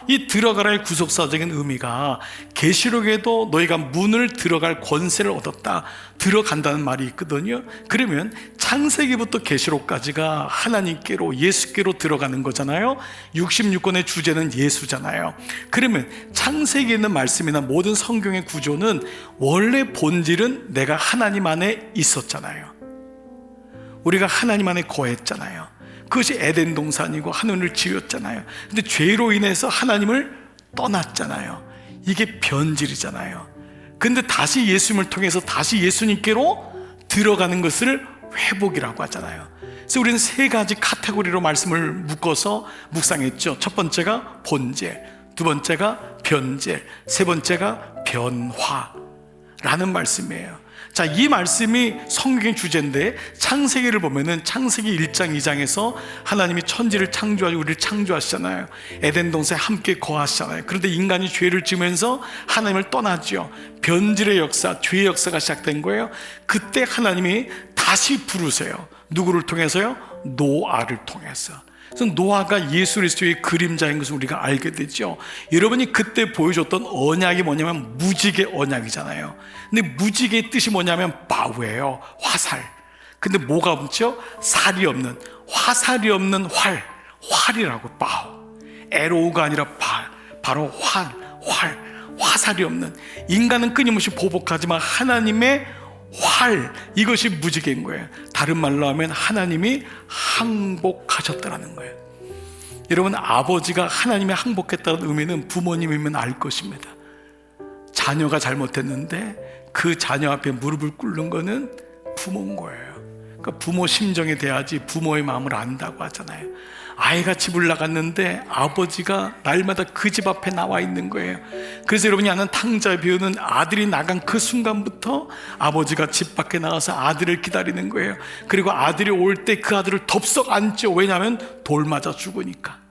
이 들어가라의 구속사적인 의미가 계시록에도 너희가 문을 들어갈 권세를 얻었다, 들어간다는 말이 있거든요. 그러면 창세기부터 계시록까지가 하나님께로, 예수께로 들어가는 거잖아요. 66권의 주제는 예수잖아요. 그러면 창세기에 있는 말씀이나 모든 성경의 구조는 원래 본질은 내가 하나님 안에 있었잖아요. 우리가 하나님 안에 거했잖아요. 그것이 에덴 동산이고 하늘을 지었잖아요. 근데 죄로 인해서 하나님을 떠났잖아요. 이게 변질이잖아요. 근데 다시 예수님을 통해서 다시 예수님께로 들어가는 것을 회복이라고 하잖아요. 그래서 우리는 세 가지 카테고리로 말씀을 묶어서 묵상했죠. 첫 번째가 본질, 두 번째가 변질, 세 번째가 변화라는 말씀이에요. 자, 이 말씀이 성경의 주제인데, 창세기를 보면은 창세기 1장 2장에서 하나님이 천지를 창조하시고 우리를 창조하시잖아요. 에덴 동산에 함께 거하시잖아요. 그런데 인간이 죄를 지으면서 하나님을 떠나죠. 변질의 역사, 죄의 역사가 시작된 거예요. 그때 하나님이 다시 부르세요. 누구를 통해서요? 노아를 통해서. 그래서 노아가 예수 그리스도의 그림자인 것을 우리가 알게 되죠. 여러분이 그때 보여줬던 언약이 뭐냐면 무지개 언약이잖아요. 근데 무지개의 뜻이 뭐냐면 바우예요. 화살. 근데 뭐가 없죠? 살이 없는, 화살이 없는 활이라고. 바우. 에로우가 아니라 바로 화살이 없는. 인간은 끊임없이 보복하지만 하나님의 활, 이것이 무지개인 거예요. 다른 말로 하면 하나님이 항복하셨다는 거예요. 여러분, 아버지가 하나님이 항복했다는 의미는 부모님이면 알 것입니다. 자녀가 잘못했는데 그 자녀 앞에 무릎을 꿇는 거는 부모인 거예요. 그러니까 부모 심정에 대하지 부모의 마음을 안다고 하잖아요. 아이가 집을 나갔는데 아버지가 날마다 그 집 앞에 나와 있는 거예요. 그래서 여러분이 아는 탕자의 비유는 아들이 나간 그 순간부터 아버지가 집 밖에 나가서 아들을 기다리는 거예요. 그리고 아들이 올 때 그 아들을 덥석 안죠. 왜냐하면 돌 맞아 죽으니까.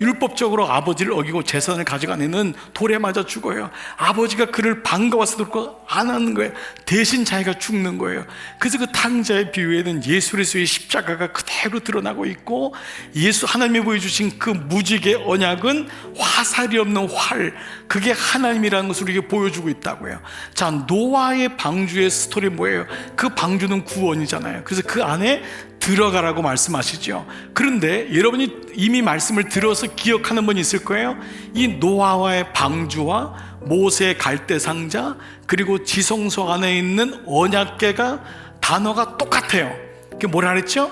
율법적으로 아버지를 어기고 재산을 가져간 애는 돌에 맞아 죽어요. 아버지가 그를 반가워서 듣고 안 하는 거예요. 대신 자기가 죽는 거예요. 그래서 그 탕자의 비유에는 예수 그리스도의 십자가가 그대로 드러나고 있고, 예수 하나님이 보여주신 그 무지개 언약은 화살이 없는 활, 그게 하나님이라는 것을 우리에게 보여주고 있다고요. 자, 노아의 방주의 스토리 뭐예요? 그 방주는 구원이잖아요. 그래서 그 안에 들어가라고 말씀하시죠. 그런데 여러분이 이미 말씀을 들어서 기억하는 분이 있을 거예요. 이 노아와의 방주와 모세의 갈대 상자, 그리고 지성소 안에 있는 언약궤가 단어가 똑같아요. 그게 뭐라 그랬죠?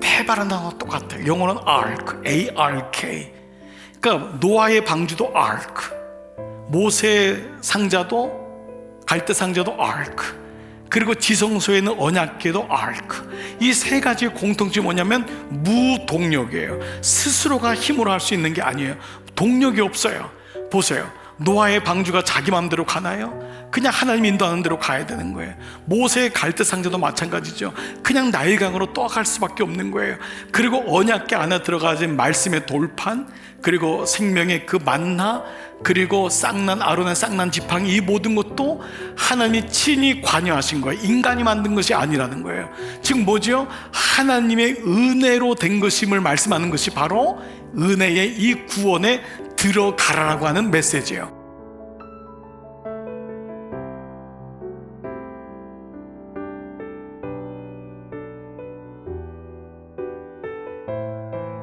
테바라는 단어가 똑같아요. 영어는 ark, A-R-K. 그러니까 노아의 방주도 ark, 모세의 상자도, 갈대 상자도 ark, 그리고 지성소에는 언약궤도 ark. 이 세 가지의 공통점이 뭐냐면 무동력이에요. 스스로가 힘으로 할 수 있는 게 아니에요. 동력이 없어요. 보세요. 노아의 방주가 자기 마음대로 가나요? 그냥 하나님 인도하는 대로 가야 되는 거예요. 모세의 갈대 상자도 마찬가지죠. 그냥 나일강으로 떠갈 수밖에 없는 거예요. 그리고 언약궤 안에 들어가진 말씀의 돌판, 그리고 생명의 그 만나, 그리고 쌍난, 아론의 쌍난 지팡이, 이 모든 것도 하나님이 친히 관여하신 거예요. 인간이 만든 것이 아니라는 거예요. 즉 뭐죠? 하나님의 은혜로 된 것임을 말씀하는 것이 바로 은혜의 이 구원에 들어가라라고 하는 메시지예요.